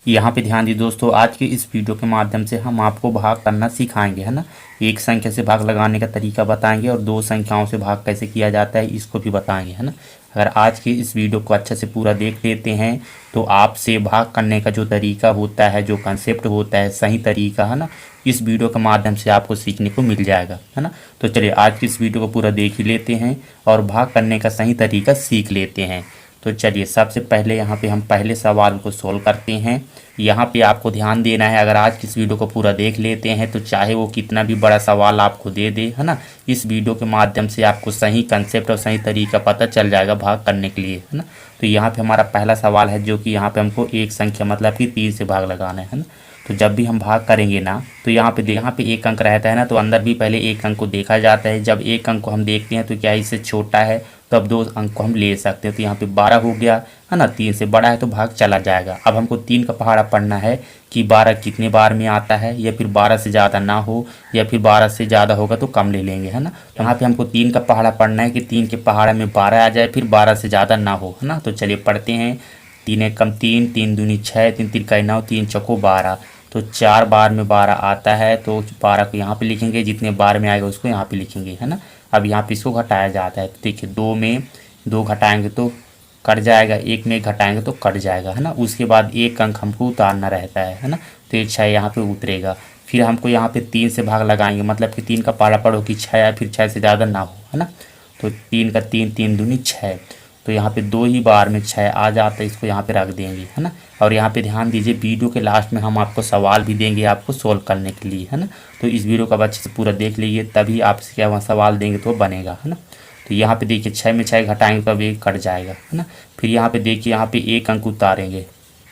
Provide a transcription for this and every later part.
यहाँ पे ध्यान दीजिए दोस्तों, आज के इस वीडियो के माध्यम से हम आपको भाग करना सिखाएंगे, है ना। एक संख्या से भाग लगाने का तरीका बताएंगे और दो संख्याओं से भाग कैसे किया जाता है इसको भी बताएंगे, है ना। अगर आज के इस वीडियो को अच्छे से पूरा देख लेते हैं तो आपसे भाग करने का जो तरीका होता है, जो कंसेप्ट होता है, सही तरीका, है ना, इस वीडियो के माध्यम से आपको सीखने को मिल जाएगा, है ना। तो चलिए आज की इस वीडियो को पूरा देख ही लेते हैं और भाग करने का सही तरीका सीख लेते हैं। तो चलिए सबसे पहले यहाँ पे हम पहले सवाल को सोल्व करते हैं। यहाँ पे आपको ध्यान देना है, अगर आज की इस वीडियो को पूरा देख लेते हैं तो चाहे वो कितना भी बड़ा सवाल आपको दे दे, है ना, इस वीडियो के माध्यम से आपको सही कंसेप्ट और सही तरीका पता चल जाएगा भाग करने के लिए, है ना। तो यहाँ पे हमारा पहला सवाल है जो कि यहाँ पे हमको एक संख्या मतलब कि 3 से भाग लगाना है ना। तो जब भी हम भाग करेंगे ना तो यहाँ पे एक अंक रहता है ना, तो अंदर भी पहले एक अंक को देखा जाता है। जब एक अंक को हम देखते हैं तो क्या इससे छोटा है तो अब 2 अंक को हम ले सकते हैं। तो यहाँ पे 12 हो गया, है ना, 3 से बड़ा है तो भाग चला जाएगा। अब हमको 3 का पहाड़ा पढ़ना है कि 12 कितने बार में आता है, या फिर 12 से ज़्यादा ना हो, या फिर 12 से ज़्यादा होगा तो कम ले लेंगे, है ना। तो यहाँ पे हमको 3 का पहाड़ा पढ़ना है कि 3 के पहाड़ा में 12 आ जाए, फिर 12 से ज़्यादा ना हो, है ना। तो चलिए पढ़ते हैं। 3 एक कम 3, 3 दूनी 6, 3 तीन का 9, 3 चौको 12। तो 4 बार में 12 आता है तो 12 को यहाँ पे लिखेंगे, जितने बार में आएगा उसको यहाँ पे लिखेंगे, है ना। अब यहाँ पे इसको घटाया जाता है। तो देखिए 2 में 2 घटाएंगे तो कट जाएगा, 1 में घटाएंगे तो कट जाएगा, है ना। उसके बाद एक अंक हमको उतारना रहता है ना। तो ये 6 यहाँ पे उतरेगा। फिर हमको यहाँ पे 3 से भाग लगाएंगे, मतलब कि 3 का पहाड़ा पढ़ो कि 6 या फिर 6 से ज़्यादा ना हो, है ना। तो 3 का 3, 3 दूनी 6। तो यहाँ पे 2 ही बार में 6 आ जाता है, इसको यहाँ पे रख देंगे, है ना। और यहाँ पे ध्यान दीजिए, वीडियो के लास्ट में हम आपको सवाल भी देंगे आपको सोल्व करने के लिए, है ना। तो इस वीडियो को अच्छे से पूरा देख लीजिए, तभी आपसे क्या वहाँ सवाल देंगे तो बनेगा, है ना। तो यहाँ पे देखिए 6 में 6 घटाएंगे तो अब 1 कट जाएगा, है ना। फिर यहाँ पे देखिए यहाँ पे एक अंक उतारेंगे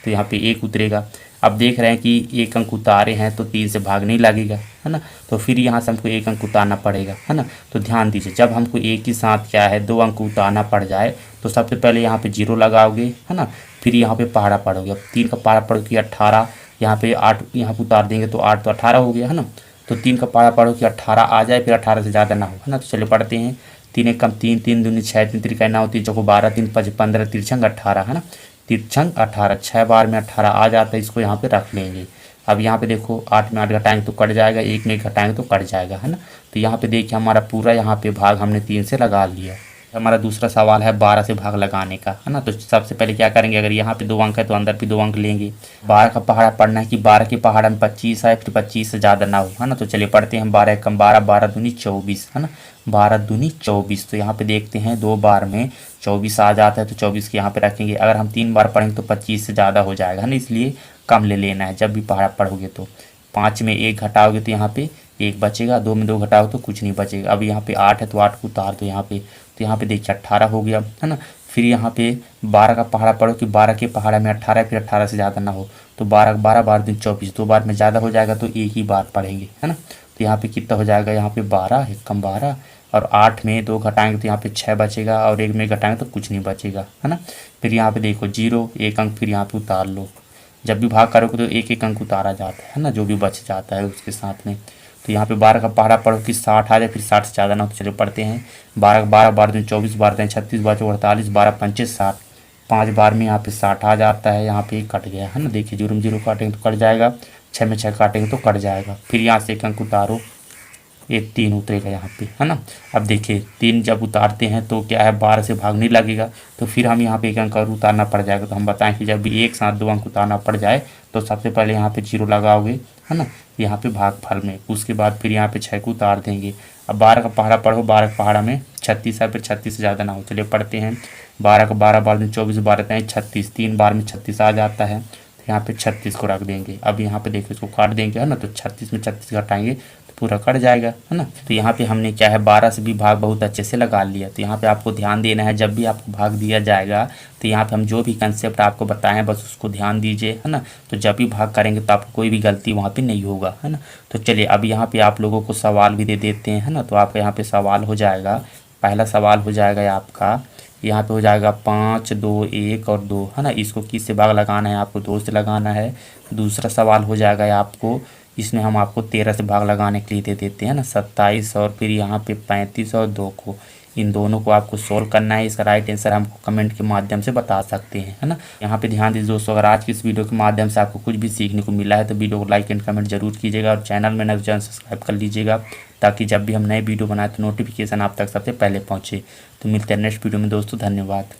तो यहाँ पे 1 उतरेगा। अब देख रहे हैं कि एक अंक उतारे हैं तो 3 से भाग नहीं लगेगा, है ना। तो फिर यहाँ से हमको एक अंक उतारना पड़ेगा, है ना। तो ध्यान दीजिए, जब हमको एक ही साथ क्या है 2 अंक उतारना पड़ जाए तो सबसे पहले यहाँ पे 0 लगाओगे, है ना। फिर यहाँ पे पहाड़ा पढ़ोगे। अब 3 का पहाड़ा पढ़ो कि 18, यहाँ पे 8 यहाँ पे उतार देंगे तो 8 तो 18 हो गया, है ना। तो 3 का पहाड़ा पढ़ो कि 18 आ जाए, फिर 18 से ज़्यादा ना हो, है ना। तो चलिए पढ़ते हैं। 3 एक कम 3, 3 दूनी 6, 3 त्रिका 9, 3 चौको 12, 3 5 15, तिरछंग 18, है ना। तिरछंग 18, 6 बार में 18 आ जाता है, इसको यहाँ पे रख लेंगे। अब यहाँ पे देखो 8 में 8 घटाएंगे तो कट जाएगा, 1 में 1 घटाएंगे तो कट जाएगा, है ना। तो यहाँ पे देखिए हमारा पूरा यहाँ पे भाग हमने 3 से लगा लिया। हमारा दूसरा सवाल है 12 से भाग लगाने का, है ना। तो सबसे पहले क्या करेंगे, अगर यहाँ पे 2 अंक है तो अंदर भी 2 अंक लेंगे। 12 का पहाड़ा पढ़ना है कि 12 के पहाड़ा में 25 आए, फिर 25 से ज़्यादा ना हो, है ना। तो चलिए पढ़ते हैं। 12 कम 12, 12 दूनी 24, है ना। 12 दूनी 24। तो यहाँ पे देखते हैं 2 बार में 24 आ जाता है तो 24 के यहाँ पे रखेंगे। अगर हम 3 बार पढ़ेंगे तो 25 से ज़्यादा हो जाएगा, है ना, इसलिए कम ले लेना है जब भी पहाड़ा पढ़ोगे। तो 5 में 1 घटाओगे तो यहाँ पे 1 बचेगा, 2 में 2 घटाओ तो कुछ नहीं बचेगा। अब यहाँ पे 8 है तो 8 को उतार दो यहाँ पे, तो यहाँ पे देखिए 18 हो गया, है ना। फिर यहाँ पे 12 का पहाड़ा पढ़ो कि 12 के पहाड़ा में 18, फिर 18 से ज़्यादा ना हो। तो 12 12 बार दिन 24, 2 बार में ज़्यादा हो जाएगा तो एक ही बार पढ़ेंगे, है ना। तो यहाँ पे कितना हो जाएगा, यहाँ पे 12 एक कम 12, और 8 में 2 घटाएंगे तो यहाँ पे 6 बचेगा, और 1 में घटाएंगे तो कुछ नहीं बचेगा, है ना। फिर यहाँ पे देखो 0 1 अंक, फिर यहाँ पे उतार लो। जब भी भाग करोगे तो एक एक अंक उतारा जाता है ना, जो भी बच जाता है उसके साथ में। तो यहाँ पे 12 का पहाड़ा पढ़ो कि 60 आ जाए, फिर 60 से ज़्यादा ना हो। तो चलिए पढ़ते हैं। 12 12 बार दिन 24, 12 दिन 36, 12 48, 12 पंचे 60। 5 बार में यहाँ पे 60 आ जाता है, यहाँ पे कट गया, है ना। देखिए 0 में 0 काटेंगे तो कट जाएगा, 6 में 6 काटेंगे तो कट जाएगा। फिर यहाँ से एक अंक उतारो, ये 3 उतरेगा यहाँ पे, है ना। अब देखिए 3 जब उतारते हैं तो क्या है 12 से भाग नहीं लगेगा, तो फिर हम यहाँ पे एक अंक और उतारना पड़ जाएगा। तो हम बताएं कि जब भी एक साथ 2 अंक उतारना पड़ जाए तो सबसे पहले यहाँ पे 0 लगाओगे, है ना, यहाँ पे भागफल में। उसके बाद फिर यहाँ पे 6 को उतार देंगे। अब 12 का पहाड़ा पढ़ो, 12 के पहाड़ा में 36 है, फिर 36 से ज़्यादा ना हो। चलिए पढ़ते हैं। 12 का 12 बार दिन 24, 12 तय 36, 3 बार में 36 आ जाता है, तो यहाँ पे 36 को रख देंगे। अब यहाँ पे देखो इसको काट देंगे, है ना। तो 36 में 36 घटाएंगे तो पूरा कट जाएगा, है ना। तो यहाँ पे हमने क्या है 12 से भी भाग बहुत अच्छे से लगा लिया। तो यहाँ पे आपको ध्यान देना है, जब भी आपको भाग दिया जाएगा तो यहाँ पे हम जो भी कंसेप्ट आपको बताएं बस उसको ध्यान दीजिए, है ना। तो जब भी भाग करेंगे तो आपको कोई भी गलती वहाँ पे नहीं होगा, है ना। तो चलिए अब यहाँ पे आप लोगों को सवाल भी दे देते हैं, है ना। तो आपका यहाँ पे सवाल हो जाएगा, पहला सवाल हो जाएगा आपका, यहाँ पे हो जाएगा 5 2 1 और 2, है ना। इसको किस से भाग लगाना है, आपको 2 से लगाना है। दूसरा सवाल हो जाएगा आपको, इसमें हम आपको 13 से भाग लगाने के लिए दे देते हैं ना, 27, और फिर यहाँ पे 35 और 2 को इन दोनों को आपको सोल्व करना है। इसका राइट आंसर हमको कमेंट के माध्यम से बता सकते हैं, है ना। यहाँ पे ध्यान दीजिए दोस्तों, अगर आज की इस वीडियो के माध्यम से आपको कुछ भी सीखने को मिला है तो वीडियो को लाइक एंड कमेंट जरूर कीजिएगा और चैनल में नए चैनल सब्सक्राइब कर लीजिएगा, ताकि जब भी हम नए वीडियो बनाए तो नोटिफिकेशन आप तक सबसे पहले पहुँचे। तो मिलते हैं नेक्स्ट वीडियो में दोस्तों, धन्यवाद।